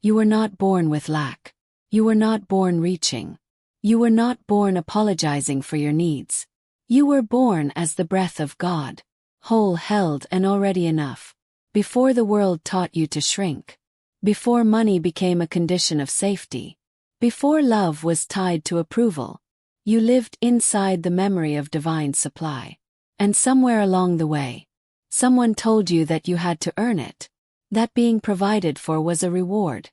You were not born with lack. You were not born reaching. You were not born apologizing for your needs. You were born as the breath of God, whole, held, and already enough. Before the world taught you to shrink. Before money became a condition of safety. Before love was tied to approval. You lived inside the memory of divine supply. And somewhere along the way, someone told you that you had to earn it. That being provided for was a reward,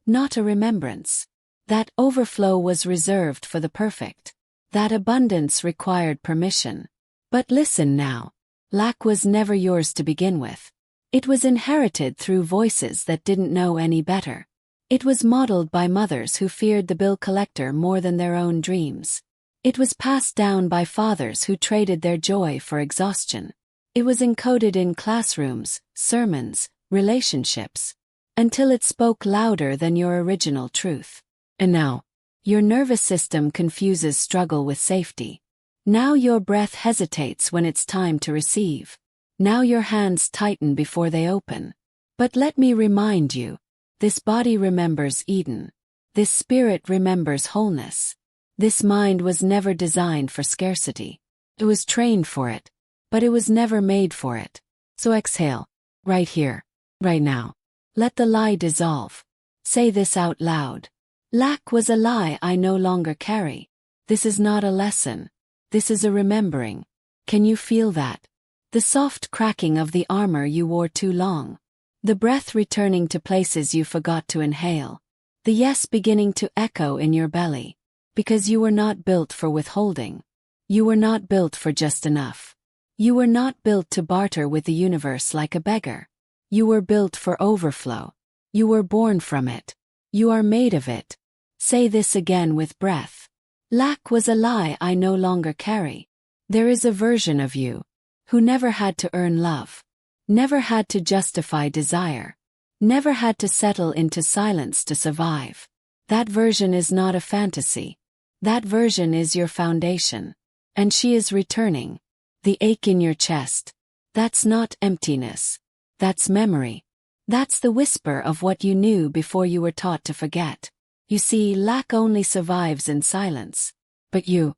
not a remembrance. That overflow was reserved for the perfect. That abundance required permission. But listen now. Lack was never yours to begin with. It was inherited through voices that didn't know any better. It was modeled by mothers who feared the bill collector more than their own dreams. It was passed down by fathers who traded their joy for exhaustion. It was encoded in classrooms, sermons, relationships, until it spoke louder than your original truth. And now, your nervous system confuses struggle with safety. Now your breath hesitates when it's time to receive. Now your hands tighten before they open. But let me remind you, this body remembers Eden. This spirit remembers wholeness. This mind was never designed for scarcity. It was trained for it, but it was never made for it. So exhale, right here, right now. Let the lie dissolve. Say this out loud. Lack was a lie I no longer carry. This is not a lesson. This is a remembering. Can you feel that? The soft cracking of the armor you wore too long. The breath returning to places you forgot to inhale. The yes beginning to echo in your belly. Because you were not built for withholding. You were not built for just enough. You were not built to barter with the universe like a beggar. You were built for overflow. You were born from it. You are made of it. Say this again with breath. Lack was a lie I no longer carry. There is a version of you who never had to earn love, never had to justify desire, never had to settle into silence to survive. That version is not a fantasy. That version is your foundation. And she is returning. The ache in your chest. That's not emptiness. That's memory. That's the whisper of what you knew before you were taught to forget. You see, lack only survives in silence. But you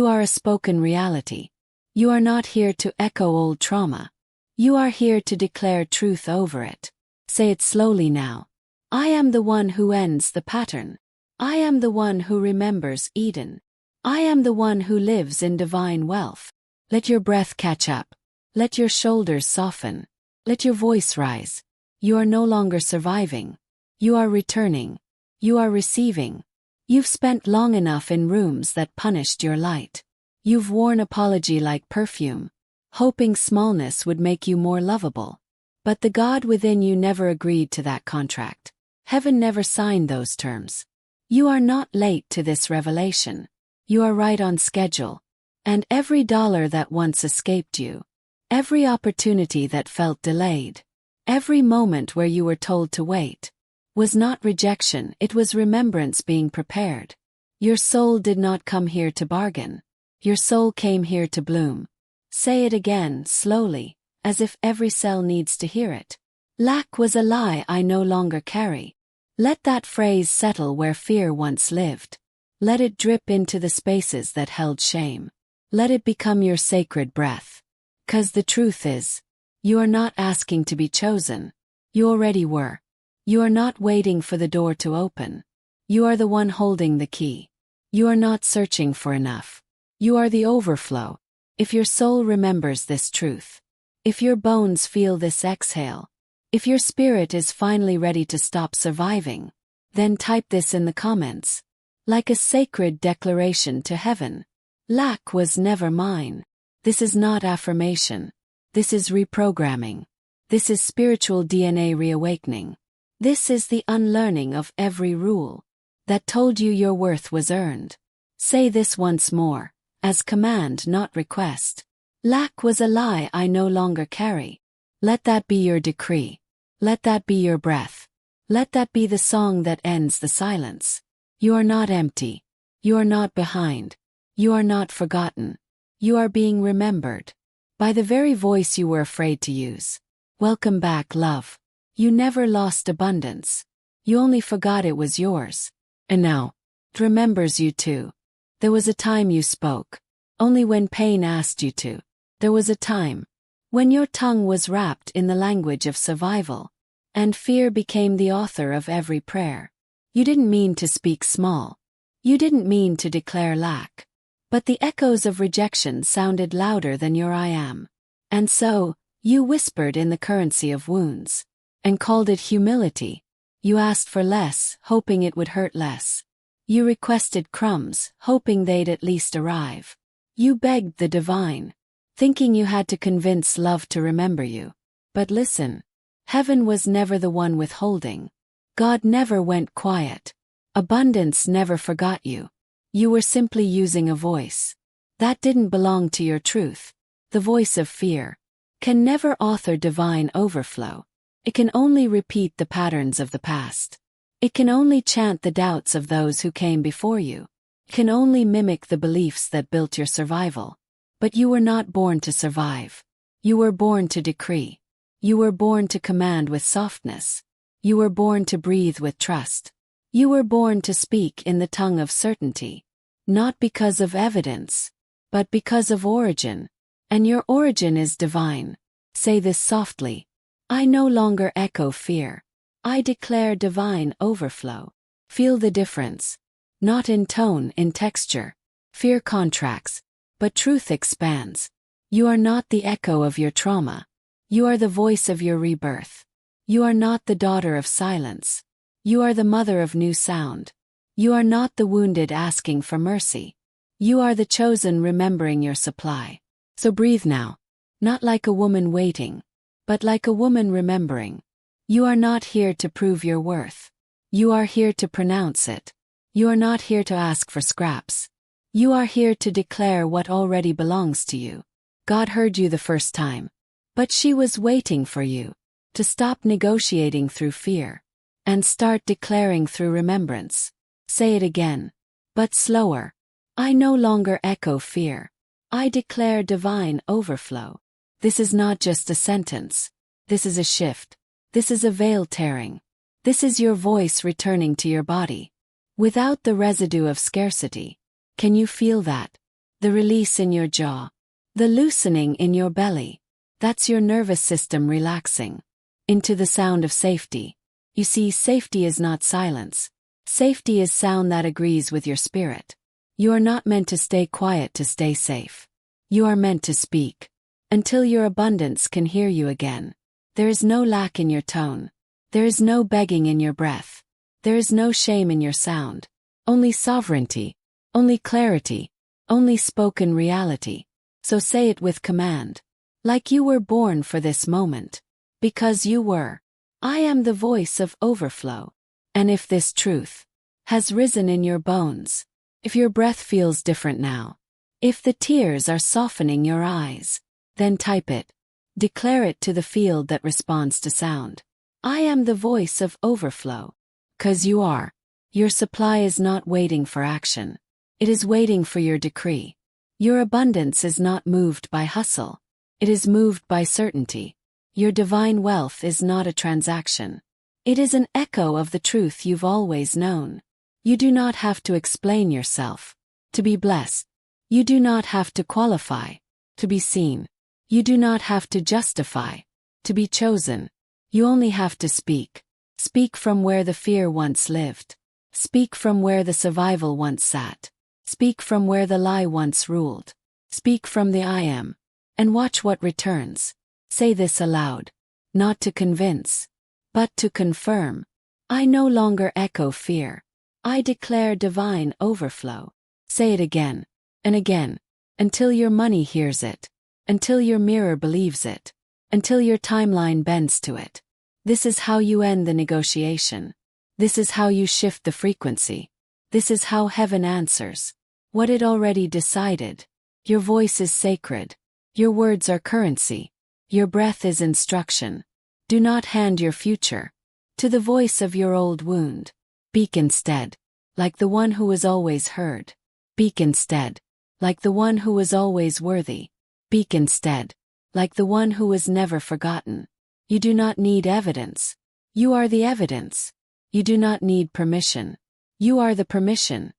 are a spoken reality. You are not here to echo old trauma. You are here to declare truth over it. Say it slowly now. I am the one who ends the pattern. I am the one who remembers Eden. I am the one who lives in divine wealth. Let your breath catch up. Let your shoulders soften. Let your voice rise. You are no longer surviving. You are returning. You are receiving. You've spent long enough in rooms that punished your light. You've worn apology like perfume, hoping smallness would make you more lovable. But the God within you never agreed to that contract. Heaven never signed those terms. You are not late to this revelation. You are right on schedule. And every dollar that once escaped you, every opportunity that felt delayed, every moment where you were told to wait, was not rejection, it was remembrance being prepared. Your soul did not come here to bargain. Your soul came here to bloom. Say it again, slowly, as if every cell needs to hear it. Lack was a lie I no longer carry. Let that phrase settle where fear once lived. Let it drip into the spaces that held shame. Let it become your sacred breath. 'Cause the truth is, you are not asking to be chosen. You already were. You are not waiting for the door to open. You are the one holding the key. You are not searching for enough. You are the overflow. If your soul remembers this truth, if your bones feel this exhale, if your spirit is finally ready to stop surviving, then type this in the comments. Like a sacred declaration to heaven. Lack was never mine. This is not affirmation. This is reprogramming. This is spiritual DNA reawakening. This is the unlearning of every rule that told you your worth was earned. Say this once more, as command, not request. Lack was a lie I no longer carry. Let that be your decree. Let that be your breath. Let that be the song that ends the silence. You are not empty. You are not behind. You are not forgotten. You are being remembered. By the very voice you were afraid to use. Welcome back, love. You never lost abundance. You only forgot it was yours. And now, it remembers you too. There was a time you spoke, only when pain asked you to. There was a time when your tongue was wrapped in the language of survival, and fear became the author of every prayer. You didn't mean to speak small. You didn't mean to declare lack. But the echoes of rejection sounded louder than your I am. And so, you whispered in the currency of wounds, and called it humility. You asked for less, hoping it would hurt less. You requested crumbs, hoping they'd at least arrive. You begged the divine, thinking you had to convince love to remember you. But listen, heaven was never the one withholding. God never went quiet. Abundance never forgot you. You were simply using a voice that didn't belong to your truth. The voice of fear can never author divine overflow. It can only repeat the patterns of the past. It can only chant the doubts of those who came before you. It can only mimic the beliefs that built your survival. But you were not born to survive. You were born to decree. You were born to command with softness. You were born to breathe with trust. You were born to speak in the tongue of certainty. Not because of evidence, but because of origin. And your origin is divine. Say this softly. I no longer echo fear. I declare divine overflow. Feel the difference. Not in tone, in texture. Fear contracts, but truth expands. You are not the echo of your trauma. You are the voice of your rebirth. You are not the daughter of silence. You are the mother of new sound. You are not the wounded asking for mercy. You are the chosen remembering your supply. So breathe now. Not like a woman waiting, but like a woman remembering. You are not here to prove your worth. You are here to pronounce it. You are not here to ask for scraps. You are here to declare what already belongs to you. God heard you the first time, but she was waiting for you to stop negotiating through fear and start declaring through remembrance. Say it again, but slower. I no longer echo fear. I declare divine overflow. This is not just a sentence. This is a shift. This is a veil tearing. This is your voice returning to your body. Without the residue of scarcity. Can you feel that? The release in your jaw. The loosening in your belly. That's your nervous system relaxing. Into the sound of safety. You see, safety is not silence. Safety is sound that agrees with your spirit. You are not meant to stay quiet to stay safe. You are meant to speak. Until your abundance can hear you again. There is no lack in your tone. There is no begging in your breath. There is no shame in your sound. Only sovereignty. Only clarity. Only spoken reality. So say it with command. Like you were born for this moment. Because you were. I am the voice of overflow. And if this truth has risen in your bones, if your breath feels different now, if the tears are softening your eyes, then type it. Declare it to the field that responds to sound. I am the voice of overflow. 'Cause you are. Your supply is not waiting for action. It is waiting for your decree. Your abundance is not moved by hustle. It is moved by certainty. Your divine wealth is not a transaction. It is an echo of the truth you've always known. You do not have to explain yourself to be blessed. You do not have to qualify to be seen. You do not have to justify to be chosen. You only have to speak. Speak from where the fear once lived. Speak from where the survival once sat. Speak from where the lie once ruled. Speak from the I am. And watch what returns. Say this aloud. Not to convince, but to confirm. I no longer echo fear. I declare divine overflow. Say it again and again, until your money hears it, until your mirror believes it, until your timeline bends to it. This is how you end the negotiation. This is how you shift the frequency. This is how heaven answers what it already decided. Your voice is sacred. Your words are currency. Your breath is instruction. Do not hand your future to the voice of your old wound. Speak instead, like the one who was always heard. Speak instead, like the one who was always worthy. Speak instead, like the one who was never forgotten. You do not need evidence. You are the evidence. You do not need permission. You are the permission.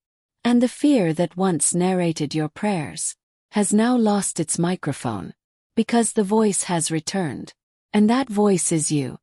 And the fear that once narrated your prayers has now lost its microphone, because the voice has returned. And that voice is you.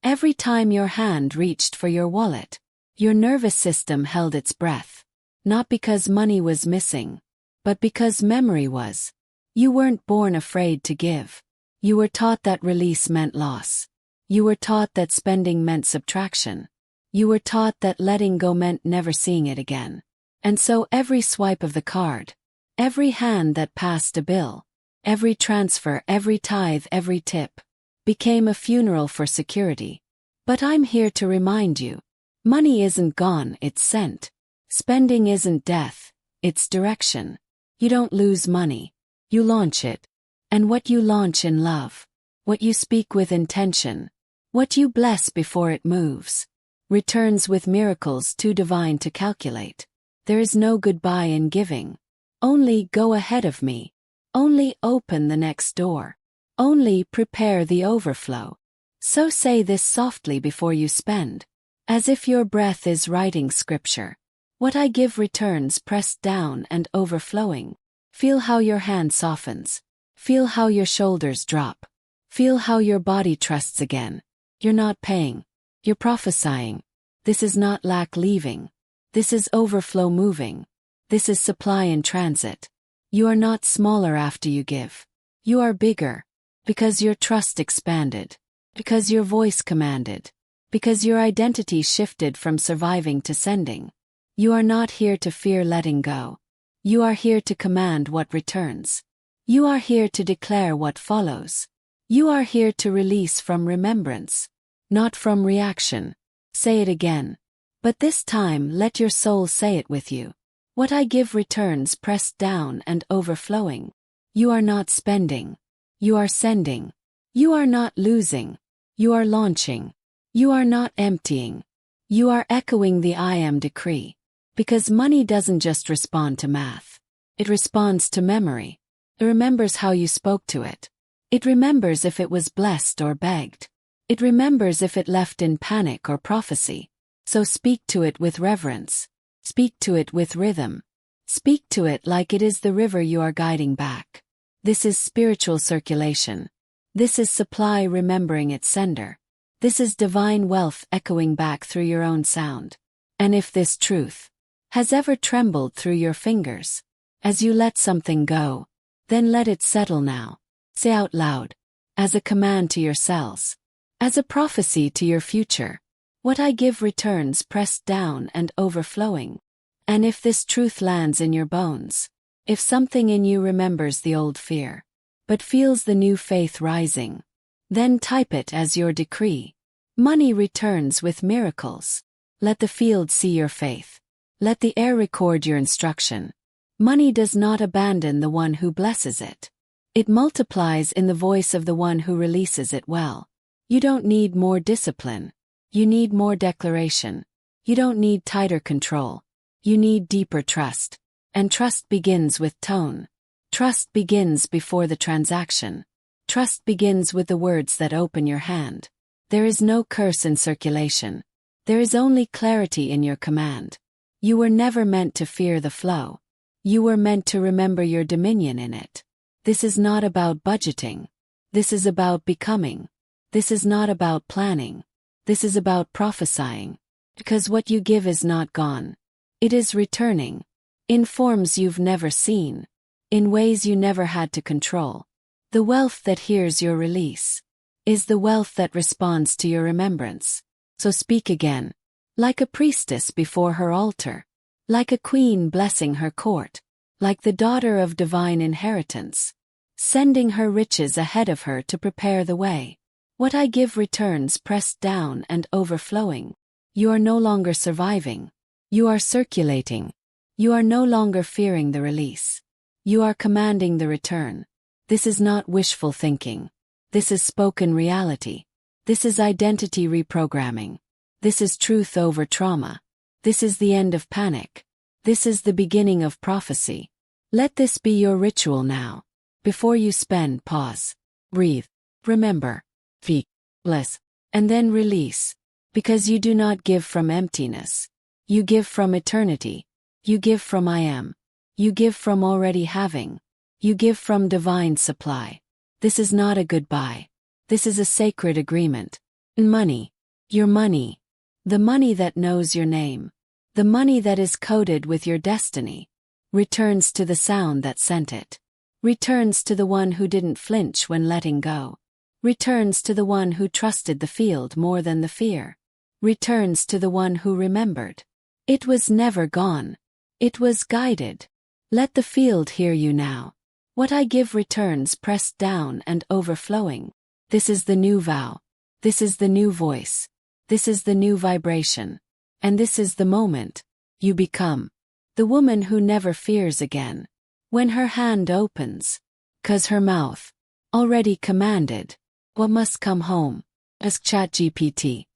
Every time your hand reached for your wallet, your nervous system held its breath. Not because money was missing, but because memory was. You weren't born afraid to give. You were taught that release meant loss. You were taught that spending meant subtraction. You were taught that letting go meant never seeing it again. And so every swipe of the card, every hand that passed a bill, every transfer, every tithe, every tip, became a funeral for security. But I'm here to remind you, money isn't gone, it's sent. Spending isn't death, it's direction. You don't lose money, you launch it. And what you launch in love, what you speak with intention, what you bless before it moves, returns with miracles too divine to calculate. There is no goodbye in giving. Only go ahead of me. Only open the next door. Only prepare the overflow. So say this softly before you spend, as if your breath is writing scripture. What I give returns pressed down and overflowing. Feel how your hand softens. Feel how your shoulders drop. Feel how your body trusts again. You're not paying. You're prophesying. This is not lack leaving. This is overflow moving. This is supply in transit. You are not smaller after you give. You are bigger. Because your trust expanded. Because your voice commanded. Because your identity shifted from surviving to sending. You are not here to fear letting go. You are here to command what returns. You are here to declare what follows. You are here to release from remembrance, not from reaction. Say it again. But this time let your soul say it with you. What I give returns pressed down and overflowing. You are not spending. You are sending. You are not losing. You are launching. You are not emptying. You are echoing the I am decree. Because money doesn't just respond to math. It responds to memory. It remembers how you spoke to it. It remembers if it was blessed or begged. It remembers if it left in panic or prophecy. So speak to it with reverence. Speak to it with rhythm. Speak to it like it is the river you are guiding back. This is spiritual circulation. This is supply remembering its sender. This is divine wealth echoing back through your own sound. And if this truth has ever trembled through your fingers, as you let something go, then let it settle now. Say out loud, as a command to your cells, as a prophecy to your future. What I give returns pressed down and overflowing. And if this truth lands in your bones, if something in you remembers the old fear, but feels the new faith rising, then type it as your decree. Money returns with miracles. Let the field see your faith. Let the air record your instruction. Money does not abandon the one who blesses it. It multiplies in the voice of the one who releases it well. You don't need more discipline. You need more declaration. You don't need tighter control. You need deeper trust. And trust begins with tone. Trust begins before the transaction. Trust begins with the words that open your hand. There is no curse in circulation. There is only clarity in your command. You were never meant to fear the flow. You were meant to remember your dominion in it. This is not about budgeting. This is about becoming. This is not about planning. This is about prophesying. Because what you give is not gone. It is returning. In forms you've never seen. In ways you never had to control. The wealth that hears your release is the wealth that responds to your remembrance. So speak again. Like a priestess before her altar. Like a queen blessing her court. Like the daughter of divine inheritance. Sending her riches ahead of her to prepare the way. What I give returns pressed down and overflowing. You are no longer surviving. You are circulating. You are no longer fearing the release. You are commanding the return. This is not wishful thinking. This is spoken reality. This is identity reprogramming. This is truth over trauma. This is the end of panic. This is the beginning of prophecy. Let this be your ritual now. Before you spend, pause. Breathe. Remember. Speak. Bless. And then release. Because you do not give from emptiness. You give from eternity. You give from I am. You give from already having. You give from divine supply. This is not a goodbye. This is a sacred agreement. Money. Your money. The money that knows your name. The money that is coded with your destiny. Returns to the sound that sent it. Returns to the one who didn't flinch when letting go. Returns to the one who trusted the field more than the fear. Returns to the one who remembered. It was never gone. It was guided. Let the field hear you now. What I give returns pressed down and overflowing. This is the new vow. This is the new voice. This is the new vibration. And this is the moment. You become the woman who never fears again. When her hand opens. 'Cause her mouth already commanded what must come home. Ask ChatGPT.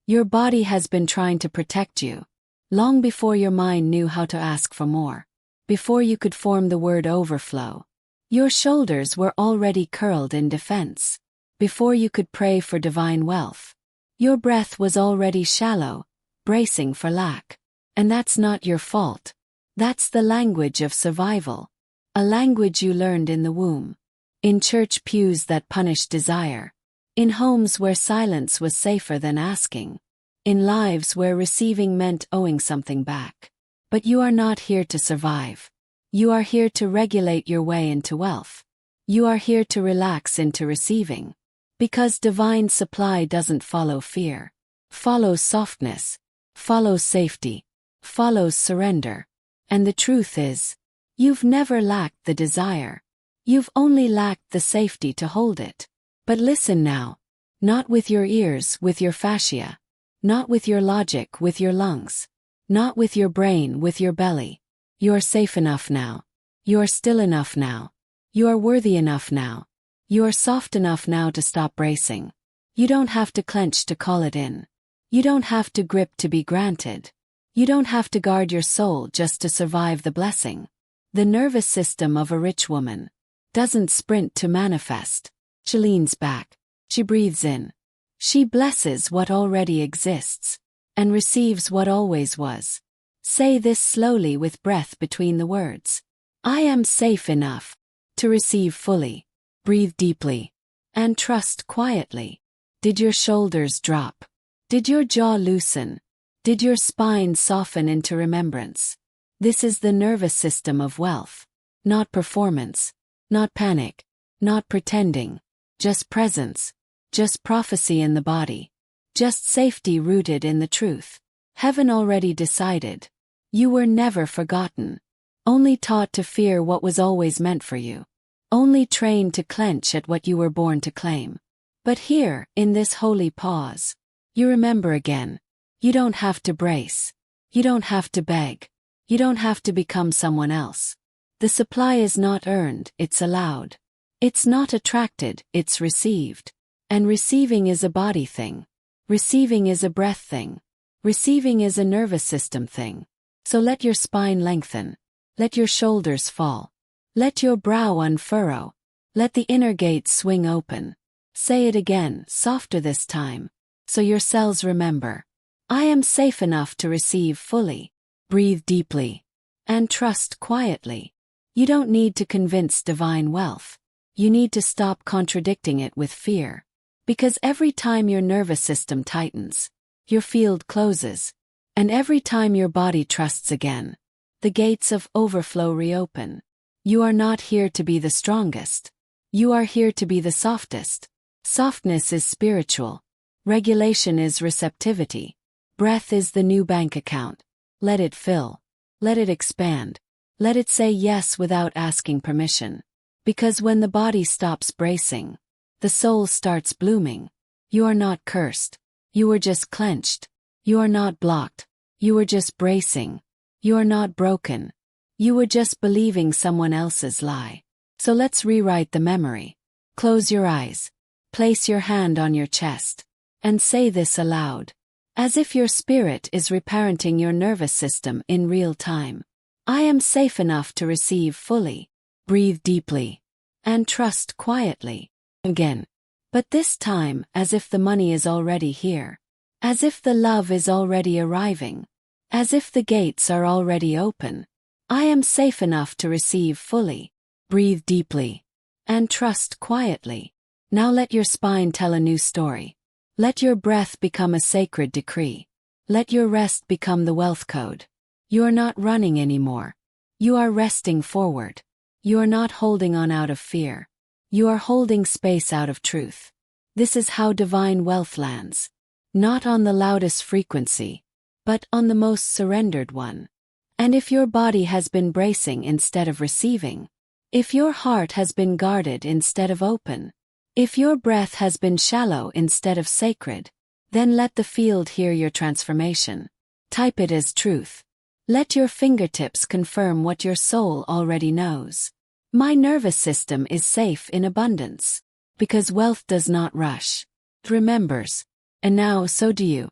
Your body has been trying to protect you. Long before your mind knew how to ask for more. Before you could form the word overflow. Your shoulders were already curled in defense. Before you could pray for divine wealth. Your breath was already shallow, bracing for lack. And that's not your fault. That's the language of survival. A language you learned in the womb. In church pews that punished desire. In homes where silence was safer than asking. In lives where receiving meant owing something back. But you are not here to survive. You are here to regulate your way into wealth. You are here to relax into receiving. Because divine supply doesn't follow fear. Follows softness. Follows safety. Follows surrender. And the truth is, you've never lacked the desire. You've only lacked the safety to hold it. But listen now. Not with your ears, with your fascia. Not with your logic, with your lungs. Not with your brain, with your belly. You're safe enough now. You're still enough now. You're worthy enough now. You're soft enough now to stop bracing. You don't have to clench to call it in. You don't have to grip to be granted. You don't have to guard your soul just to survive the blessing. The nervous system of a rich woman doesn't sprint to manifest. She leans back. She breathes in. She blesses what already exists. And receives what always was. Say this slowly with breath between the words. I am safe enough to receive fully. Breathe deeply. And trust quietly. Did your shoulders drop? Did your jaw loosen? Did your spine soften into remembrance? This is the nervous system of wealth. Not performance. Not panic. Not pretending. Just presence. Just prophecy in the body. Just safety rooted in the truth. Heaven already decided. You were never forgotten. Only taught to fear what was always meant for you. Only trained to clench at what you were born to claim. But here, in this holy pause, you remember again. You don't have to brace. You don't have to beg. You don't have to become someone else. The supply is not earned, it's allowed. It's not attracted, it's received. And receiving is a body thing. Receiving is a breath thing. Receiving is a nervous system thing. So let your spine lengthen. Let your shoulders fall. Let your brow unfurrow. Let the inner gate swing open. Say it again, softer this time. So your cells remember. I am safe enough to receive fully. Breathe deeply. And trust quietly. You don't need to convince divine wealth. You need to stop contradicting it with fear. Because every time your nervous system tightens, your field closes. And every time your body trusts again, the gates of overflow reopen. You are not here to be the strongest. You are here to be the softest. Softness is spiritual. Regulation is receptivity. Breath is the new bank account. Let it fill. Let it expand. Let it say yes without asking permission. Because when the body stops bracing, the soul starts blooming. You are not cursed. You are just clenched. You are not blocked. You are just bracing. You are not broken. You were just believing someone else's lie. So let's rewrite the memory. Close your eyes. Place your hand on your chest. And say this aloud. As if your spirit is reparenting your nervous system in real time. I am safe enough to receive fully. Breathe deeply. And trust quietly. Again. But this time as if the money is already here. As if the love is already arriving. As if the gates are already open. I am safe enough to receive fully. Breathe deeply. And trust quietly. Now let your spine tell a new story. Let your breath become a sacred decree. Let your rest become the wealth code. You are not running anymore. You are resting forward. You are not holding on out of fear. You are holding space out of truth. This is how divine wealth lands. Not on the loudest frequency, but on the most surrendered one. And if your body has been bracing instead of receiving, if your heart has been guarded instead of open, if your breath has been shallow instead of sacred, then let the field hear your transformation. Type it as truth. Let your fingertips confirm what your soul already knows. My nervous system is safe in abundance. Because wealth does not rush. It remembers. And now so do you.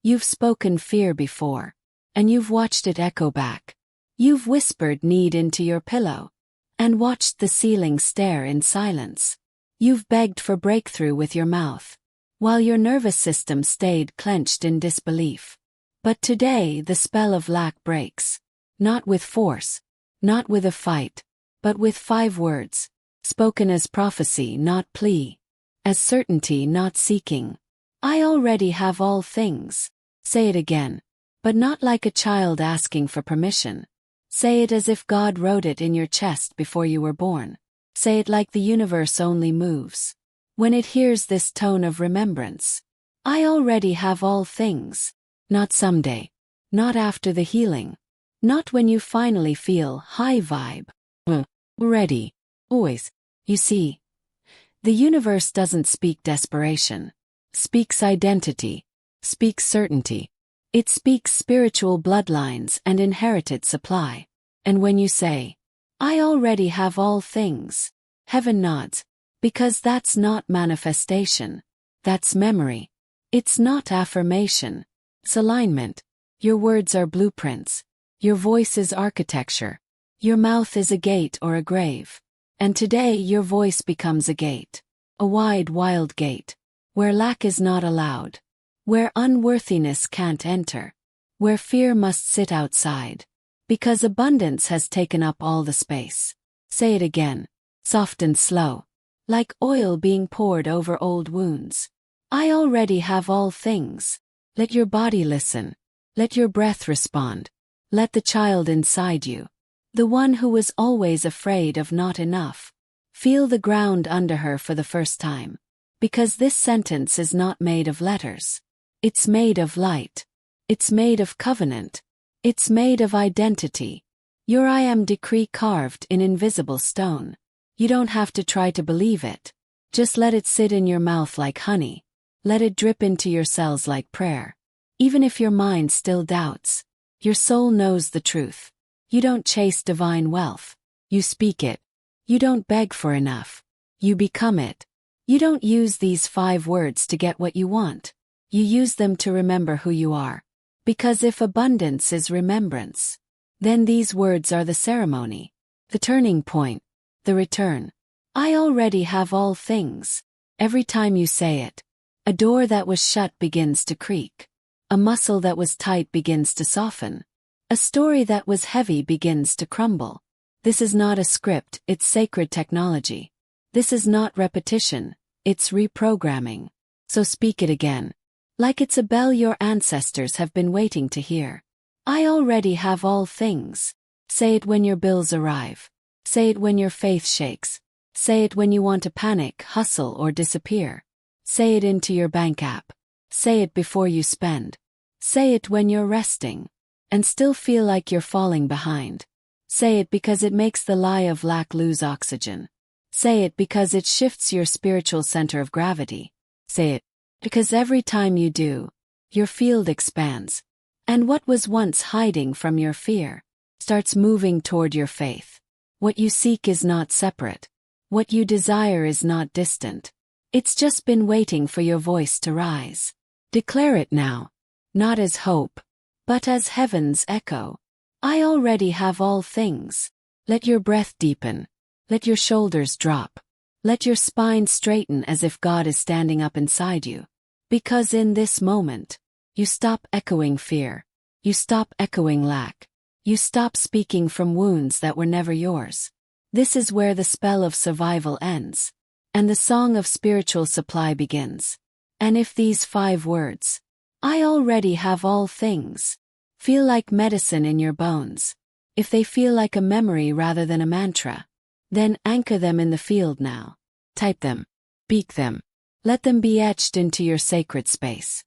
You've spoken fear before. And you've watched it echo back. You've whispered need into your pillow. And watched the ceiling stare in silence. You've begged for breakthrough with your mouth. While your nervous system stayed clenched in disbelief. But today the spell of lack breaks. Not with force. Not with a fight. But with 5 words. Spoken as prophecy, not plea. As certainty, not seeking. I already have all things. Say it again. But not like a child asking for permission. Say it as if God wrote it in your chest before you were born. Say it like the universe only moves when it hears this tone of remembrance. I already have all things. Not someday. Not after the healing. Not when you finally feel high vibe. Ready. Always. You see, the universe doesn't speak desperation. Speaks identity. Speaks certainty. It speaks spiritual bloodlines and inherited supply. And when you say, I already have all things, heaven nods. Because that's not manifestation. That's memory. It's not affirmation. It's alignment. Your words are blueprints. Your voice is architecture. Your mouth is a gate or a grave. And today your voice becomes a gate. A wide, wild gate. Where lack is not allowed. Where unworthiness can't enter. Where fear must sit outside. Because abundance has taken up all the space. Say it again. Soft and slow. Like oil being poured over old wounds. I already have all things. Let your body listen. Let your breath respond. Let the child inside you. The one who was always afraid of not enough. Feel the ground under her for the first time. Because this sentence is not made of letters. It's made of light. It's made of covenant. It's made of identity. Your I am decree carved in invisible stone. You don't have to try to believe it. Just let it sit in your mouth like honey. Let it drip into your cells like prayer. Even if your mind still doubts, your soul knows the truth. You don't chase divine wealth. You speak it. You don't beg for enough. You become it. You don't use these 5 words to get what you want. You use them to remember who you are. Because if abundance is remembrance, then these words are the ceremony, the turning point, the return. I already have all things. Every time you say it, a door that was shut begins to creak. A muscle that was tight begins to soften. A story that was heavy begins to crumble. This is not a script, it's sacred technology. This is not repetition, it's reprogramming. So speak it again. Like it's a bell your ancestors have been waiting to hear. I already have all things. Say it when your bills arrive. Say it when your faith shakes. Say it when you want to panic, hustle, or disappear. Say it into your bank app. Say it before you spend. Say it when you're resting and still feel like you're falling behind. Say it because it makes the lie of lack lose oxygen. Say it because it shifts your spiritual center of gravity. Say it because every time you do, your field expands. And what was once hiding from your fear starts moving toward your faith. What you seek is not separate. What you desire is not distant. It's just been waiting for your voice to rise. Declare it now, not as hope, but as heaven's echo. I already have all things. Let your breath deepen. Let your shoulders drop. Let your spine straighten as if God is standing up inside you. Because in this moment, You stop echoing fear. You stop echoing lack. You stop speaking from wounds that were never yours. This is where the spell of survival ends, and the song of spiritual supply begins. And if these 5 words, I already have all things, feel like medicine in your bones, if they feel like a memory rather than a mantra, then anchor them in the field now. Type them. Speak them. Let them be etched into your sacred space.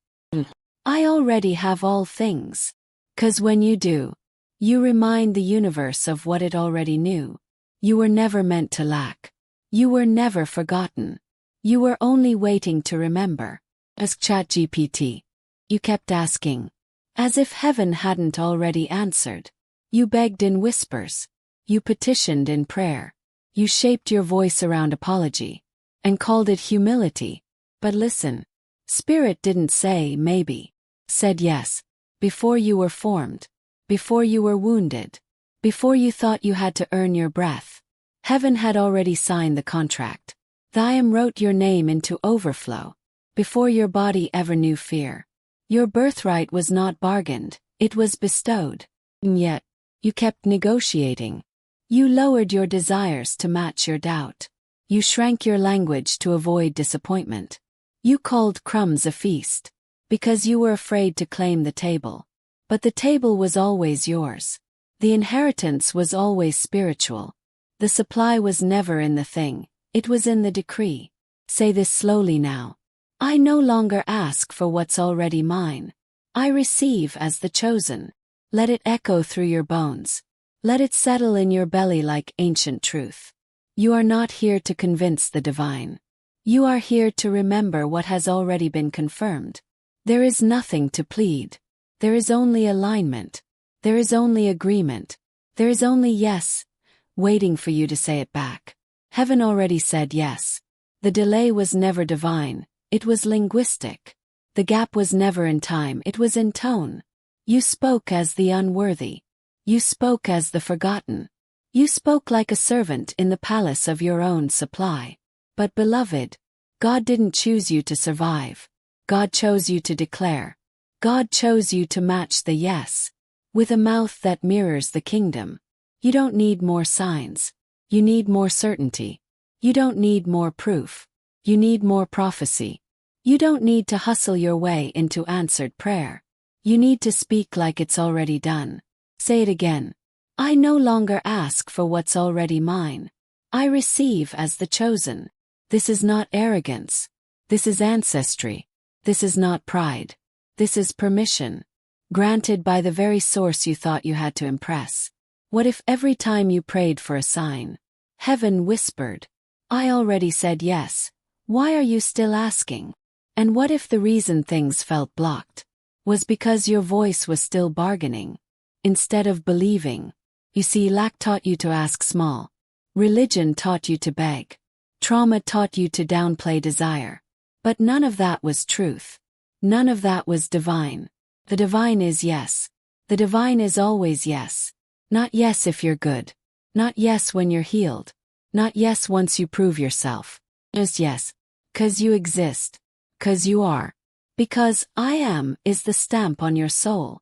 I already have all things. 'Cause when you do, you remind the universe of what it already knew. You were never meant to lack. You were never forgotten. You were only waiting to remember. Ask ChatGPT. You kept asking, as if heaven hadn't already answered. You begged in whispers. You petitioned in prayer. You shaped your voice around apology, and called it humility. But listen, Spirit didn't say maybe, said yes, before you were formed, before you were wounded, before you thought you had to earn your breath. Heaven had already signed the contract. Thyam wrote your name into Overflow, before your body ever knew fear. Your birthright was not bargained, it was bestowed. And yet, you kept negotiating. You lowered your desires to match your doubt. You shrank your language to avoid disappointment. You called crumbs a feast, because you were afraid to claim the table. But the table was always yours. The inheritance was always spiritual. The supply was never in the thing, it was in the decree. Say this slowly now. I no longer ask for what's already mine. I receive as the chosen. Let it echo through your bones. Let it settle in your belly like ancient truth. You are not here to convince the divine. You are here to remember what has already been confirmed. There is nothing to plead. There is only alignment. There is only agreement. There is only yes, waiting for you to say it back. Heaven already said yes. The delay was never divine, it was linguistic. The gap was never in time, it was in tone. You spoke as the unworthy. You spoke as the forgotten. You spoke like a servant in the palace of your own supply. But beloved, God didn't choose you to survive. God chose you to declare. God chose you to match the yes, with a mouth that mirrors the kingdom. You don't need more signs. You need more certainty. You don't need more proof. You need more prophecy. You don't need to hustle your way into answered prayer. You need to speak like it's already done. Say it again. I no longer ask for what's already mine. I receive as the chosen. This is not arrogance. This is ancestry. This is not pride. This is permission, granted by the very source you thought you had to impress. What if every time you prayed for a sign, heaven whispered, I already said yes, why are you still asking? And what if the reason things felt blocked was because your voice was still bargaining, instead of believing? You see, lack taught you to ask small. Religion taught you to beg. Trauma taught you to downplay desire. But none of that was truth. None of that was divine. The divine is yes. The divine is always yes. Not yes if you're good. Not yes when you're healed. Not yes once you prove yourself. Just yes. 'Cause you exist. 'Cause you are. Because I am is the stamp on your soul.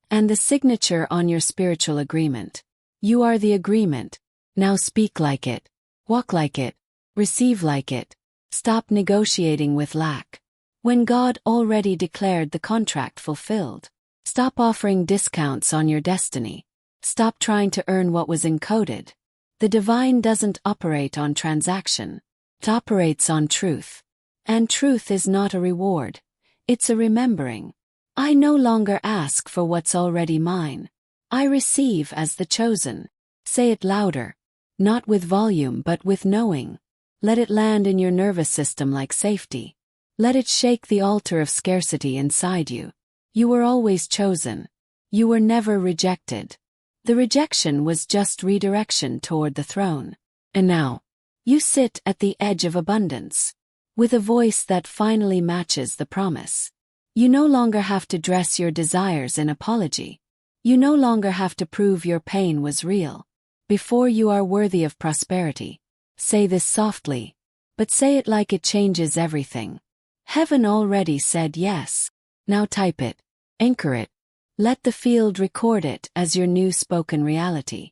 And the signature on your spiritual agreement. You are the agreement. Now speak like it. Walk like it. Receive like it. Stop negotiating with lack. When God already declared the contract fulfilled. Stop offering discounts on your destiny. Stop trying to earn what was encoded. The divine doesn't operate on transaction. It operates on truth. And truth is not a reward. It's a remembering. I no longer ask for what's already mine. I receive as the chosen. Say it louder. Not with volume but with knowing. Let it land in your nervous system like safety. Let it shake the altar of scarcity inside you. You were always chosen. You were never rejected. The rejection was just redirection toward the throne. And now, you sit at the edge of abundance, with a voice that finally matches the promise. You no longer have to dress your desires in apology. You no longer have to prove your pain was real. Before you are worthy of prosperity. Say this softly, but say it like it changes everything. Heaven already said yes. Now type it. Anchor it. Let the field record it as your new spoken reality.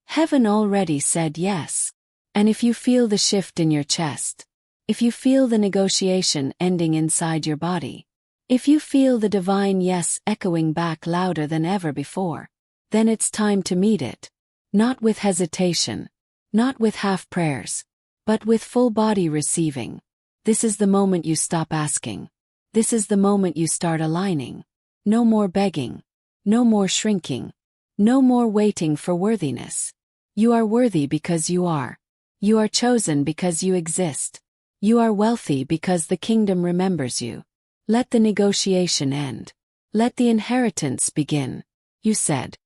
Heaven already said yes. And if you feel the shift in your chest, if you feel the negotiation ending inside your body, if you feel the divine yes echoing back louder than ever before, then it's time to meet it. Not with hesitation, not with half prayers, but with full body receiving. This is the moment you stop asking. This is the moment you start aligning. No more begging. No more shrinking. No more waiting for worthiness. You are worthy because you are. You are chosen because you exist. You are wealthy because the kingdom remembers you. Let the negotiation end. Let the inheritance begin. You said.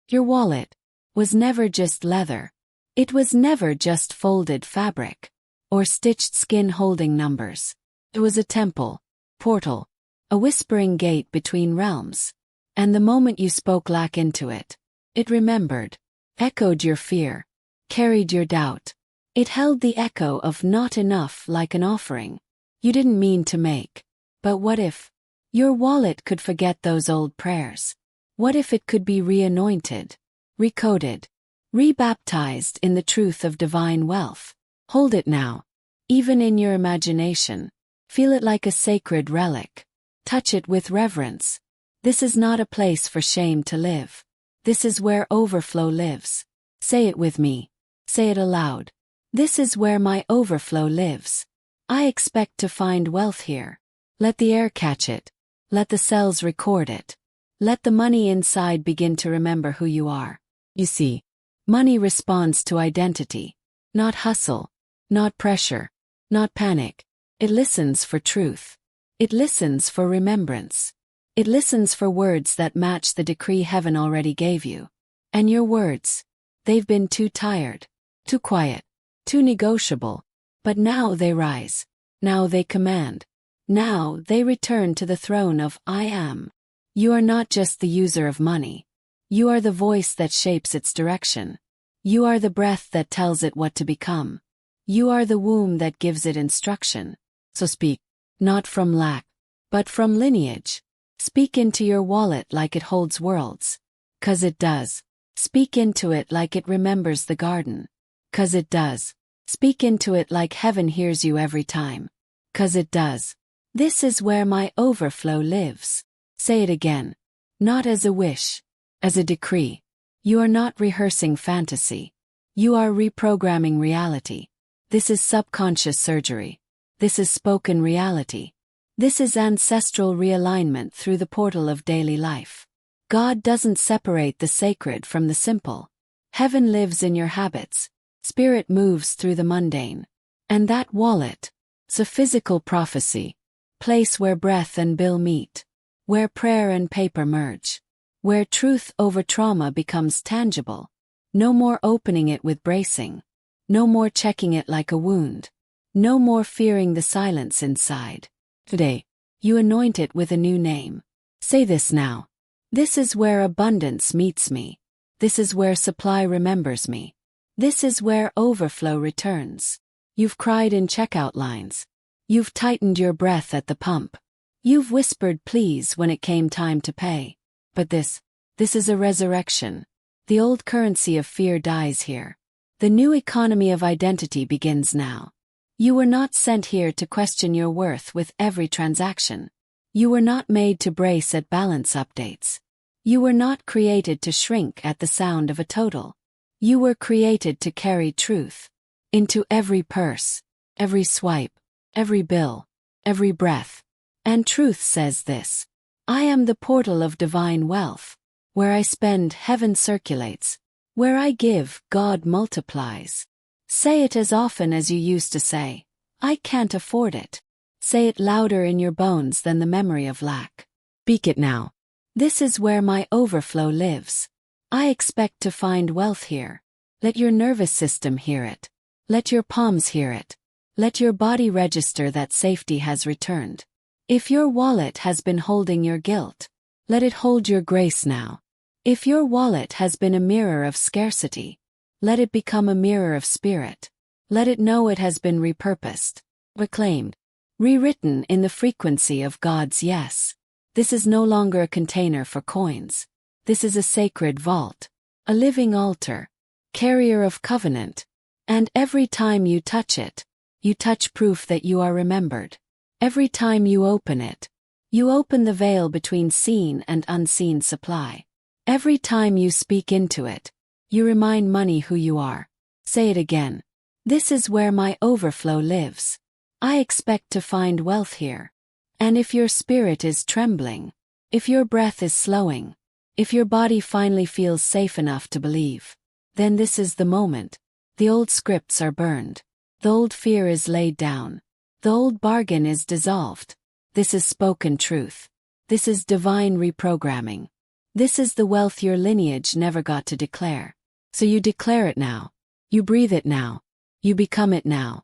Your wallet was never just leather. It was never just folded fabric or stitched skin holding numbers. It was a temple, portal, a whispering gate between realms. And the moment you spoke lack into it, it remembered, echoed your fear, carried your doubt. It held the echo of not enough like an offering you didn't mean to make. But what if your wallet could forget those old prayers? What if it could be re-anointed, recoded, rebaptized in the truth of divine wealth? Hold it now, even in your imagination. Feel it like a sacred relic. Touch it with reverence. This is not a place for shame to live. This is where overflow lives. Say it with me. Say it aloud. This is where my overflow lives. I expect to find wealth here. Let the air catch it. Let the cells record it. Let the money inside begin to remember who you are. You see, money responds to identity. Not hustle. Not pressure. Not panic. It listens for truth. It listens for remembrance. It listens for words that match the decree heaven already gave you. And your words, they've been too tired, too quiet, too negotiable. But now they rise. Now they command. Now they return to the throne of I am. You are not just the user of money. You are the voice that shapes its direction. You are the breath that tells it what to become. You are the womb that gives it instruction. So speak, not from lack, but from lineage. Speak into your wallet like it holds worlds. 'Cause it does. Speak into it like it remembers the garden. 'Cause it does. Speak into it like heaven hears you every time. 'Cause it does. This is where my overflow lives. Say it again. Not as a wish, as a decree. You are not rehearsing fantasy. You are reprogramming reality. This is subconscious surgery. This is spoken reality. This is ancestral realignment through the portal of daily life. God doesn't separate the sacred from the simple. Heaven lives in your habits. Spirit moves through the mundane. And that wallet, it's a physical prophecy. Place where breath and bill meet. Where prayer and paper merge. Where truth over trauma becomes tangible. No more opening it with bracing. No more checking it like a wound. No more fearing the silence inside. Today, you anoint it with a new name. Say this now. This is where abundance meets me. This is where supply remembers me. This is where overflow returns. You've cried in checkout lines. You've tightened your breath at the pump. You've whispered please when it came time to pay. But this is a resurrection. The old currency of fear dies here. The new economy of identity begins now. You were not sent here to question your worth with every transaction. You were not made to brace at balance updates. You were not created to shrink at the sound of a total. You were created to carry truth into every purse, every swipe, every bill, every breath. And truth says this. I am the portal of divine wealth. Where I spend, heaven circulates. Where I give, God multiplies. Say it as often as you used to say, I can't afford it. Say it louder in your bones than the memory of lack. Speak it now. This is where my overflow lives. I expect to find wealth here. Let your nervous system hear it. Let your palms hear it. Let your body register that safety has returned. If your wallet has been holding your guilt, let it hold your grace now. If your wallet has been a mirror of scarcity, let it become a mirror of spirit. Let it know it has been repurposed, reclaimed, rewritten in the frequency of God's yes. This is no longer a container for coins. This is a sacred vault, a living altar, carrier of covenant. And every time you touch it, you touch proof that you are remembered. Every time you open it, you open the veil between seen and unseen supply. Every time you speak into it, you remind money who you are. Say it again. This is where my overflow lives. I expect to find wealth here. And if your spirit is trembling, if your breath is slowing, if your body finally feels safe enough to believe, then this is the moment. The old scripts are burned. The old fear is laid down. The old bargain is dissolved. This is spoken truth. This is divine reprogramming. This is the wealth your lineage never got to declare. So you declare it now. You breathe it now. You become it now.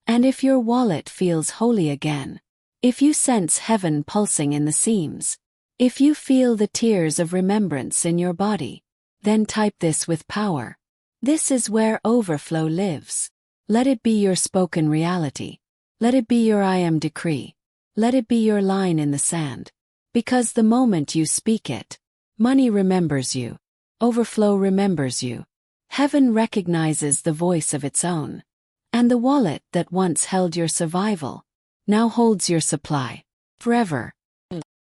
And if your wallet feels holy again, if you sense heaven pulsing in the seams, if you feel the tears of remembrance in your body, then type this with power. This is where overflow lives. Let it be your spoken reality. Let it be your I am decree. Let it be your line in the sand. Because the moment you speak it, money remembers you. Overflow remembers you. Heaven recognizes the voice of its own. And the wallet that once held your survival now holds your supply. Forever.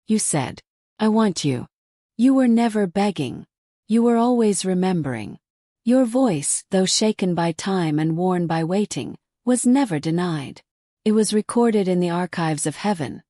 You said, I want you. You were never begging. You were always remembering. Your voice, though shaken by time and worn by waiting, was never denied. It was recorded in the archives of heaven.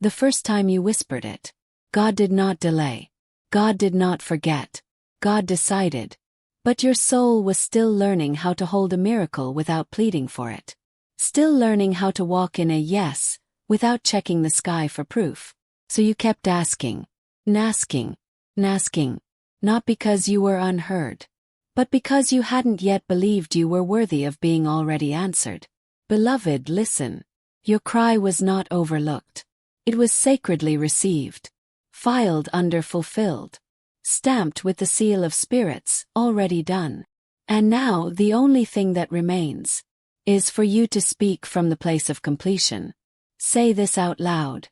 The first time you whispered it, God did not delay. God did not forget. God decided. But your soul was still learning how to hold a miracle without pleading for it. Still learning how to walk in a yes, without checking the sky for proof. So you kept asking, asking, asking, not because you were unheard, but because you hadn't yet believed you were worthy of being already answered. Beloved, listen. Your cry was not overlooked. It was sacredly received, filed under fulfilled, stamped with the seal of spirits, already done. And now the only thing that remains is for you to speak from the place of completion. Say this out loud,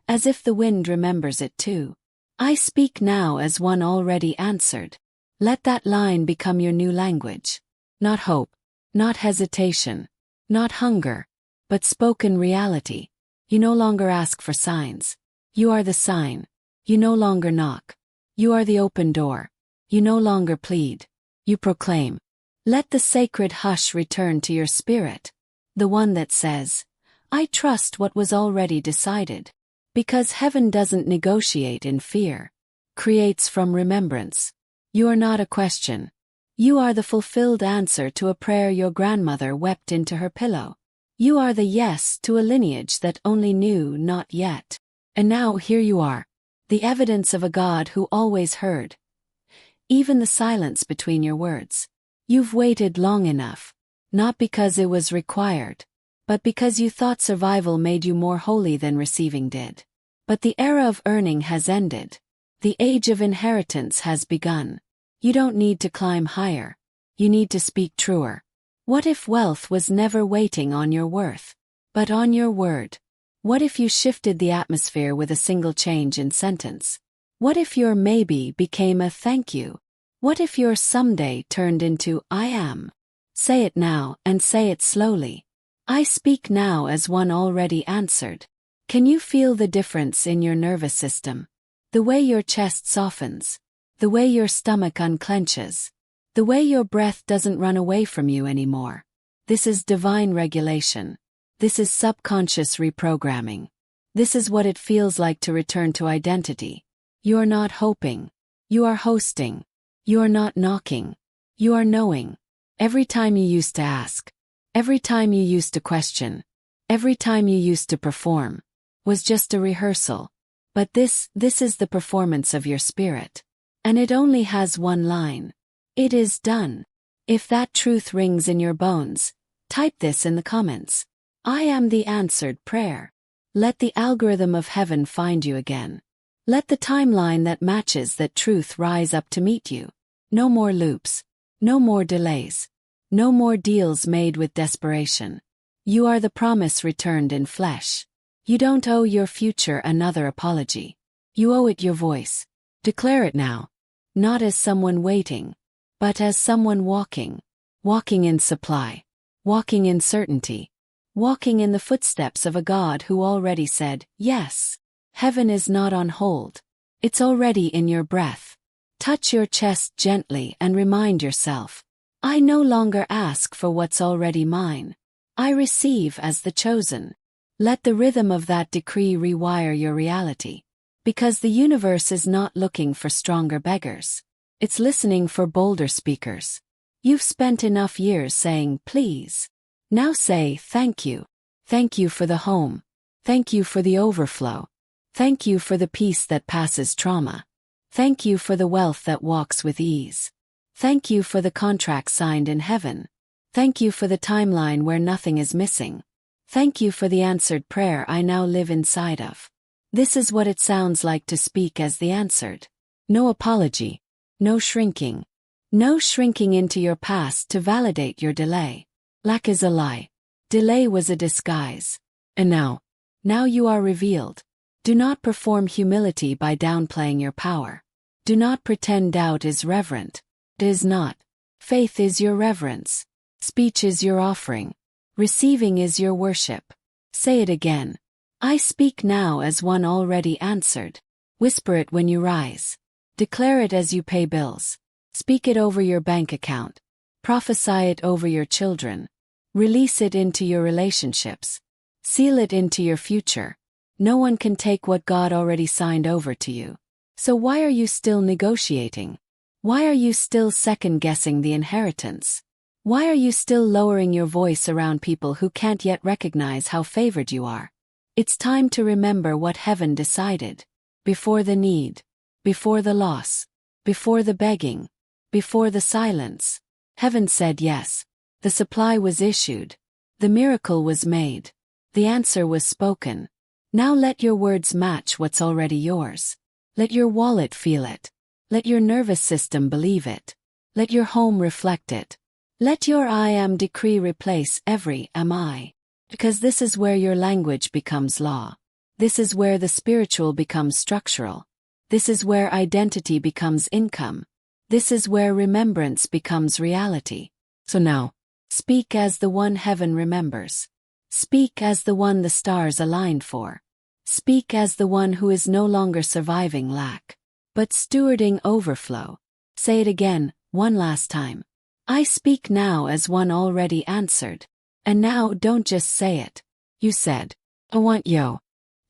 as if the wind remembers it too. I speak now as one already answered. Let that line become your new language. Not hope, not hesitation, not hunger, but spoken reality. You no longer ask for signs. You are the sign. You no longer knock. You are the open door. You no longer plead. You proclaim. Let the sacred hush return to your spirit, the one that says, I trust what was already decided. Because heaven doesn't negotiate in fear, creates from remembrance. You are not a question. You are the fulfilled answer to a prayer your grandmother wept into her pillow. You are the yes to a lineage that only knew not yet. And now here you are, the evidence of a God who always heard. Even the silence between your words. You've waited long enough, not because it was required, but because you thought survival made you more holy than receiving did. But the era of earning has ended. The age of inheritance has begun. You don't need to climb higher. You need to speak truer. What if wealth was never waiting on your worth, but on your word? What if you shifted the atmosphere with a single change in sentence? What if your maybe became a thank you? What if your someday turned into I am? Say it now and say it slowly. I speak now as one already answered. Can you feel the difference in your nervous system? The way your chest softens. The way your stomach unclenches. The way your breath doesn't run away from you anymore. This is divine regulation. This is subconscious reprogramming. This is what it feels like to return to identity. You are not hoping. You are hosting. You are not knocking. You are knowing. Every time you used to ask. Every time you used to question. Every time you used to perform. Was just a rehearsal. But this is the performance of your spirit. And it only has one line. It is done. If that truth rings in your bones, type this in the comments. I am the answered prayer. Let the algorithm of heaven find you again. Let the timeline that matches that truth rise up to meet you. No more loops. No more delays. No more deals made with desperation. You are the promise returned in flesh. You don't owe your future another apology. You owe it your voice. Declare it now. Not as someone waiting, but as someone walking. Walking in supply. Walking in certainty. Walking in the footsteps of a God who already said, yes. Heaven is not on hold. It's already in your breath. Touch your chest gently and remind yourself, I no longer ask for what's already mine. I receive as the chosen. Let the rhythm of that decree rewire your reality. Because the universe is not looking for stronger beggars. It's listening for bolder speakers. You've spent enough years saying, please. Now say, thank you. Thank you for the home. Thank you for the overflow. Thank you for the peace that passes trauma. Thank you for the wealth that walks with ease. Thank you for the contract signed in heaven. Thank you for the timeline where nothing is missing. Thank you for the answered prayer I now live inside of. This is what it sounds like to speak as the answered. No apology. No shrinking. No shrinking into your past to validate your delay. Lack is a lie. Delay was a disguise. And now you are revealed. Do not perform humility by downplaying your power. Do not pretend doubt is reverent. It is not. Faith is your reverence. Speech is your offering. Receiving is your worship. Say it again. I speak now as one already answered. Whisper it when you rise. Declare it as you pay bills. Speak it over your bank account. Prophesy it over your children. Release it into your relationships. Seal it into your future. No one can take what God already signed over to you. So why are you still negotiating? Why are you still second-guessing the inheritance? Why are you still lowering your voice around people who can't yet recognize how favored you are? It's time to remember what heaven decided. Before the need. Before the loss. Before the begging. Before the silence. Heaven said yes. The supply was issued. The miracle was made. The answer was spoken. Now let your words match what's already yours. Let your wallet feel it. Let your nervous system believe it. Let your home reflect it. Let your I am decree replace every am I. Because this is where your language becomes law. This is where the spiritual becomes structural. This is where identity becomes income. This is where remembrance becomes reality. So now, speak as the one heaven remembers. Speak as the one the stars aligned for. Speak as the one who is no longer surviving lack, but stewarding overflow. Say it again, one last time. I speak now as one already answered. And now don't just say it. You said, I want yo.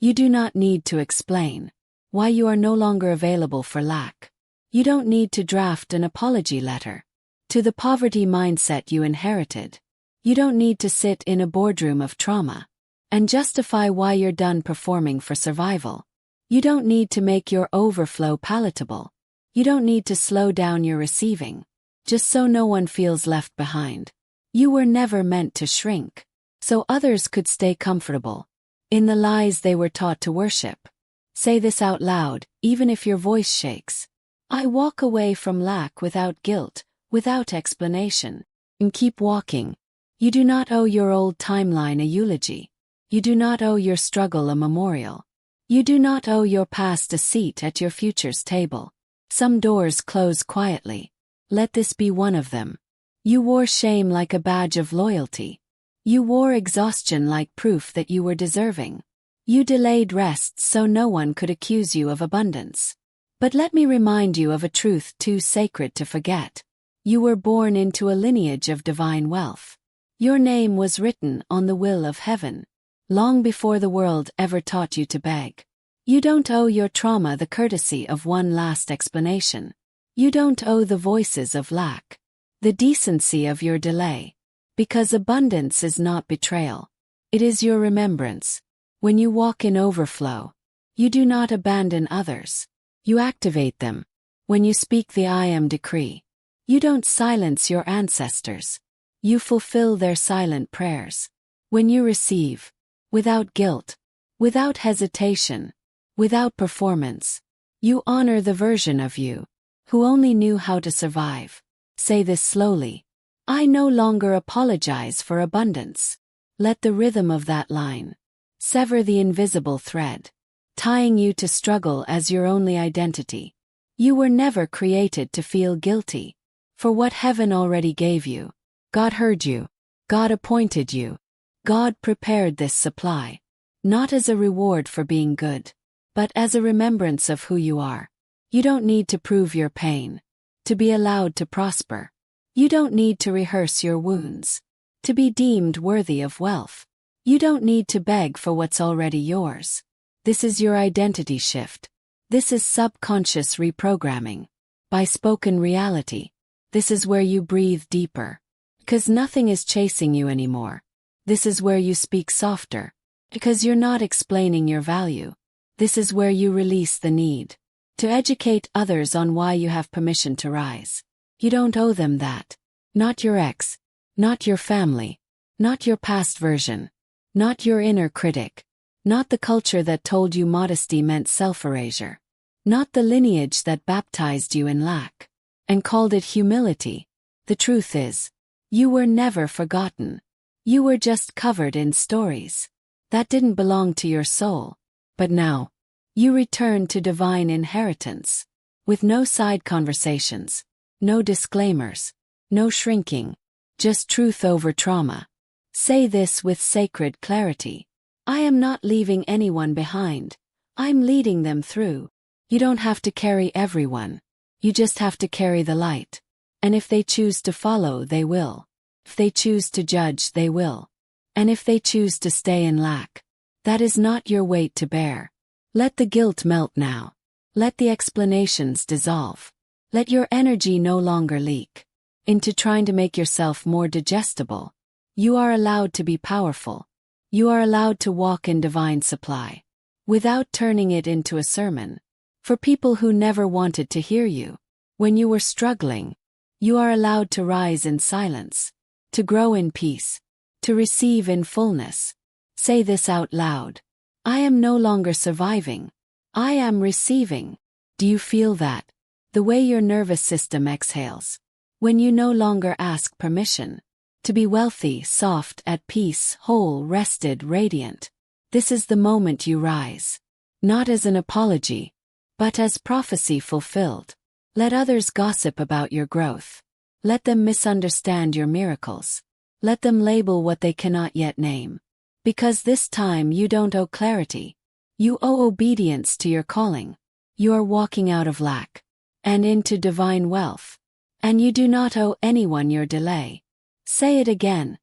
You do not need to explain why you are no longer available for lack. You don't need to draft an apology letter to the poverty mindset you inherited. You don't need to sit in a boardroom of trauma and justify why you're done performing for survival. You don't need to make your overflow palatable. You don't need to slow down your receiving, just so no one feels left behind. You were never meant to shrink, so others could stay comfortable in the lies they were taught to worship. Say this out loud, even if your voice shakes. I walk away from lack without guilt, without explanation, and keep walking. You do not owe your old timeline a eulogy. You do not owe your struggle a memorial. You do not owe your past a seat at your future's table. Some doors close quietly. Let this be one of them. You wore shame like a badge of loyalty. You wore exhaustion like proof that you were deserving. You delayed rest so no one could accuse you of abundance. But let me remind you of a truth too sacred to forget. You were born into a lineage of divine wealth. Your name was written on the will of heaven, long before the world ever taught you to beg. You don't owe your trauma the courtesy of one last explanation. You don't owe the voices of lack the decency of your delay. Because abundance is not betrayal. It is your remembrance. When you walk in overflow, you do not abandon others. You activate them. When you speak the I am decree, you don't silence your ancestors. You fulfill their silent prayers. When you receive, without guilt, without hesitation, without performance, you honor the version of you who only knew how to survive. Say this slowly. I no longer apologize for abundance. Let the rhythm of that line Sever the invisible thread, tying you to struggle as your only identity. You were never created to feel guilty for what heaven already gave you. God heard you. God appointed you. God prepared this supply, not as a reward for being good, but as a remembrance of who you are. You don't need to prove your pain to be allowed to prosper. You don't need to rehearse your wounds to be deemed worthy of wealth. You don't need to beg for what's already yours. This is your identity shift. This is subconscious reprogramming. By spoken reality. This is where you breathe deeper. Because nothing is chasing you anymore. This is where you speak softer. Because you're not explaining your value. This is where you release the need to educate others on why you have permission to rise. You don't owe them that. Not your ex. Not your family. Not your past version. Not your inner critic. Not the culture that told you modesty meant self-erasure. Not the lineage that baptized you in lack and called it humility. The truth is, you were never forgotten. You were just covered in stories that didn't belong to your soul. But now, you return to divine inheritance, with no side conversations, no disclaimers, no shrinking, just truth over trauma. Say this with sacred clarity. I am not leaving anyone behind. I'm leading them through. You don't have to carry everyone. You just have to carry the light. And if they choose to follow, they will. If they choose to judge, they will. And if they choose to stay in lack, that is not your weight to bear. Let the guilt melt now. Let the explanations dissolve. Let your energy no longer leak into trying to make yourself more digestible. You are allowed to be powerful. You are allowed to walk in divine supply, without turning it into a sermon. For people who never wanted to hear you, when you were struggling, you are allowed to rise in silence, to grow in peace, to receive in fullness. Say this out loud. I am no longer surviving. I am receiving. Do you feel that? The way your nervous system exhales. When you no longer ask permission to be wealthy, soft, at peace, whole, rested, radiant. This is the moment you rise. Not as an apology, but as prophecy fulfilled. Let others gossip about your growth. Let them misunderstand your miracles. Let them label what they cannot yet name. Because this time you don't owe clarity. You owe obedience to your calling. You are walking out of lack and into divine wealth. And you do not owe anyone your delay. Say it again,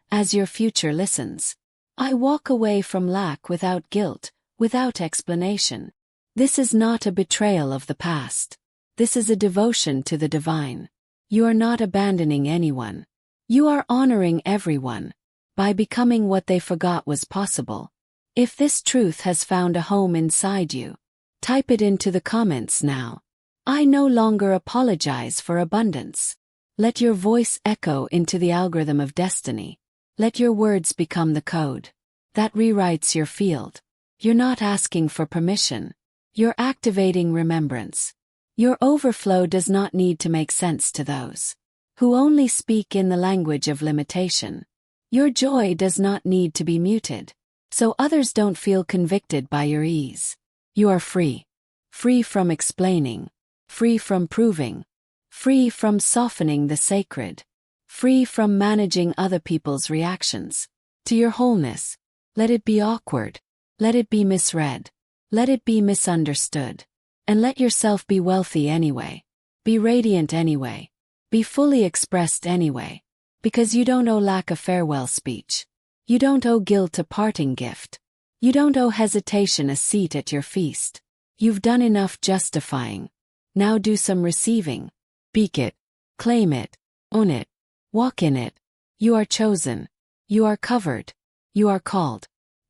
as your future listens. I walk away from lack without guilt, without explanation. This is not a betrayal of the past. This is a devotion to the divine. You are not abandoning anyone. You are honoring everyone by becoming what they forgot was possible. If this truth has found a home inside you, type it into the comments now. I no longer apologize for abundance. Let your voice echo into the algorithm of destiny. Let your words become the code that rewrites your field. You're not asking for permission. You're activating remembrance. Your overflow does not need to make sense to those who only speak in the language of limitation. Your joy does not need to be muted, so others don't feel convicted by your ease. You are free. Free from explaining. Free from proving. Free from softening the sacred. Free from managing other people's reactions to your wholeness. Let it be awkward. Let it be misread. Let it be misunderstood. And let yourself be wealthy anyway. Be radiant anyway. Be fully expressed anyway. Because you don't owe lack a farewell speech. You don't owe guilt a parting gift. You don't owe hesitation a seat at your feast. You've done enough justifying. Now do some receiving. Speak it. Claim it. Own it. Walk in it. You are chosen. You are covered. You are called.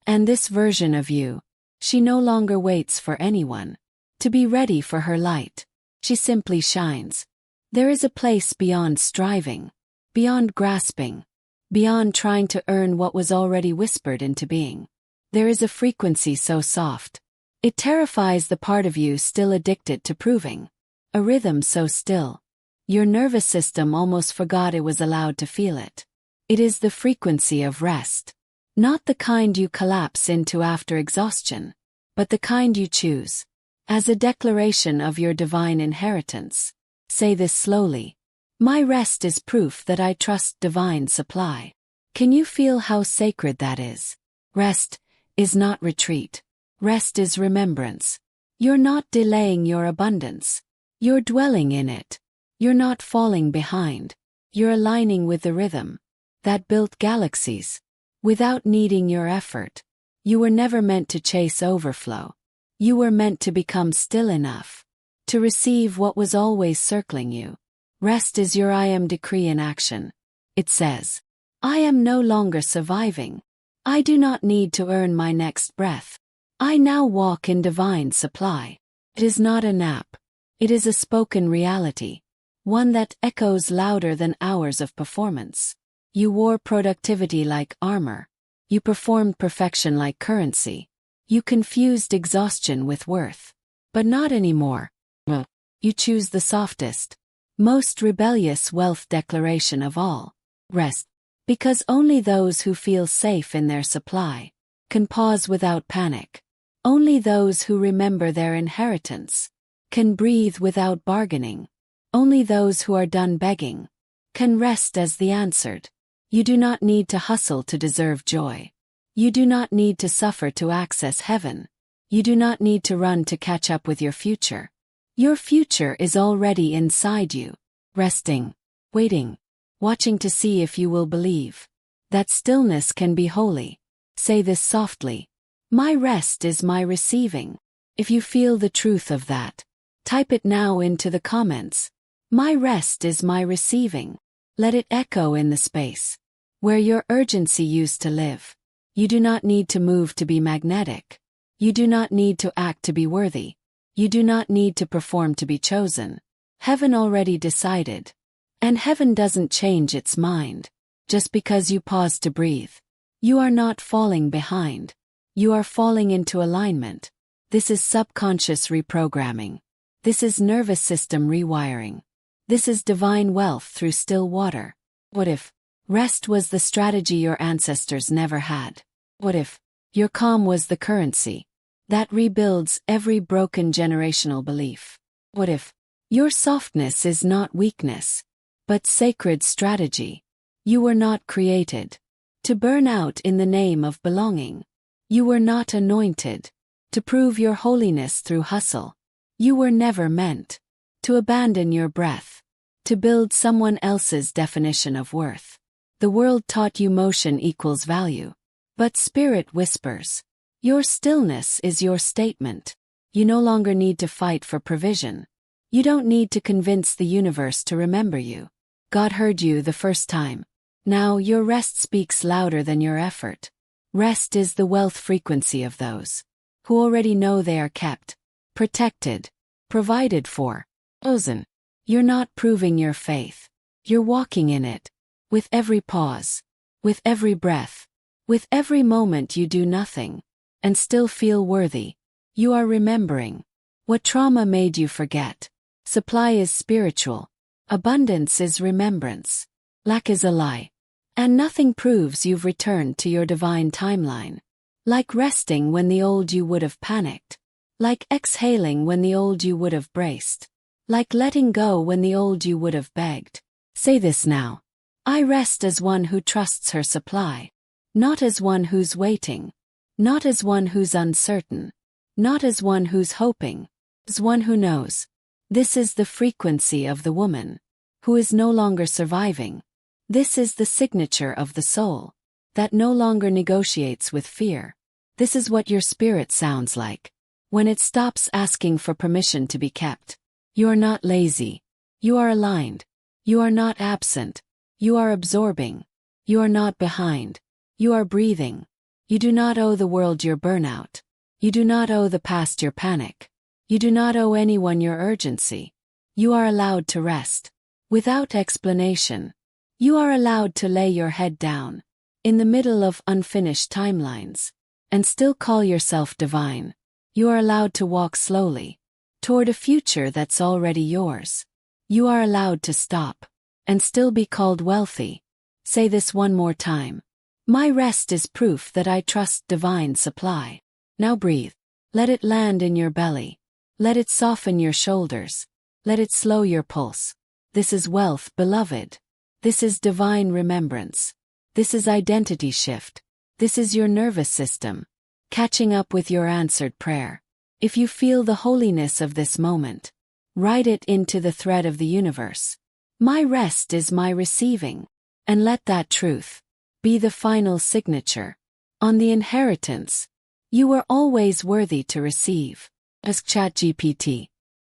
And this version of you, she no longer waits for anyone to be ready for her light. She simply shines. There is a place beyond striving, beyond grasping, beyond trying to earn what was already whispered into being. There is a frequency so soft, it terrifies the part of you still addicted to proving. A rhythm so still, your nervous system almost forgot it was allowed to feel it. It is the frequency of rest. Not the kind you collapse into after exhaustion, but the kind you choose. As a declaration of your divine inheritance, say this slowly. My rest is proof that I trust divine supply. Can you feel how sacred that is? Rest is not retreat. Rest is remembrance. You're not delaying your abundance. You're dwelling in it. You're not falling behind. You're aligning with the rhythm that built galaxies without needing your effort. You were never meant to chase overflow. You were meant to become still enough to receive what was always circling you. Rest is your I am decree in action. It says, I am no longer surviving. I do not need to earn my next breath. I now walk in divine supply. It is not a nap. It is a spoken reality, one that echoes louder than hours of performance. You wore productivity like armor. You performed perfection like currency. You confused exhaustion with worth. But not anymore. You choose the softest, most rebellious wealth declaration of all. Rest. Because only those who feel safe in their supply can pause without panic. Only those who remember their inheritance can breathe without bargaining. Only those who are done begging can rest as the answered. You do not need to hustle to deserve joy. You do not need to suffer to access heaven. You do not need to run to catch up with your future. Your future is already inside you. Resting, waiting, watching to see if you will believe. That stillness can be holy. Say this softly. My rest is my receiving. If you feel the truth of that, type it now into the comments. My rest is my receiving. Let it echo in the space where your urgency used to live. You do not need to move to be magnetic. You do not need to act to be worthy. You do not need to perform to be chosen. Heaven already decided. And heaven doesn't change its mind just because you pause to breathe. You are not falling behind. You are falling into alignment. This is subconscious reprogramming. This is nervous system rewiring. This is divine wealth through still water. What if rest was the strategy your ancestors never had? What if your calm was the currency that rebuilds every broken generational belief? What if your softness is not weakness, but sacred strategy? You were not created to burn out in the name of belonging. You were not anointed to prove your holiness through hustle. You were never meant to abandon your breath to build someone else's definition of worth. The world taught you motion equals value. But spirit whispers, your stillness is your statement. You no longer need to fight for provision. You don't need to convince the universe to remember you. God heard you the first time. Now your rest speaks louder than your effort. Rest is the wealth frequency of those who already know they are kept, protected, provided for. Chosen. You're not proving your faith. You're walking in it. With every pause, with every breath, with every moment you do nothing, and still feel worthy. You are remembering what trauma made you forget. Supply is spiritual. Abundance is remembrance. Lack is a lie. And nothing proves you've returned to your divine timeline. Like resting when the old you would have panicked. Like exhaling when the old you would have braced. Like letting go when the old you would have begged. Say this now. I rest as one who trusts her supply. Not as one who's waiting. Not as one who's uncertain. Not as one who's hoping. As one who knows. This is the frequency of the woman who is no longer surviving. This is the signature of the soul that no longer negotiates with fear. This is what your spirit sounds like when it stops asking for permission to be kept. You are not lazy. You are aligned. You are not absent. You are absorbing. You are not behind. You are breathing. You do not owe the world your burnout. You do not owe the past your panic. You do not owe anyone your urgency. You are allowed to rest. Without explanation. You are allowed to lay your head down in the middle of unfinished timelines and still call yourself divine. You are allowed to walk slowly toward a future that's already yours. You are allowed to stop and still be called wealthy. Say this one more time. My rest is proof that I trust divine supply. Now breathe. Let it land in your belly. Let it soften your shoulders. Let it slow your pulse. This is wealth, beloved. This is divine remembrance. This is identity shift. This is your nervous system catching up with your answered prayer. If you feel the holiness of this moment, write it into the thread of the universe. My rest is my receiving. And let that truth be the final signature on the inheritance you are always worthy to receive. Ask ChatGPT.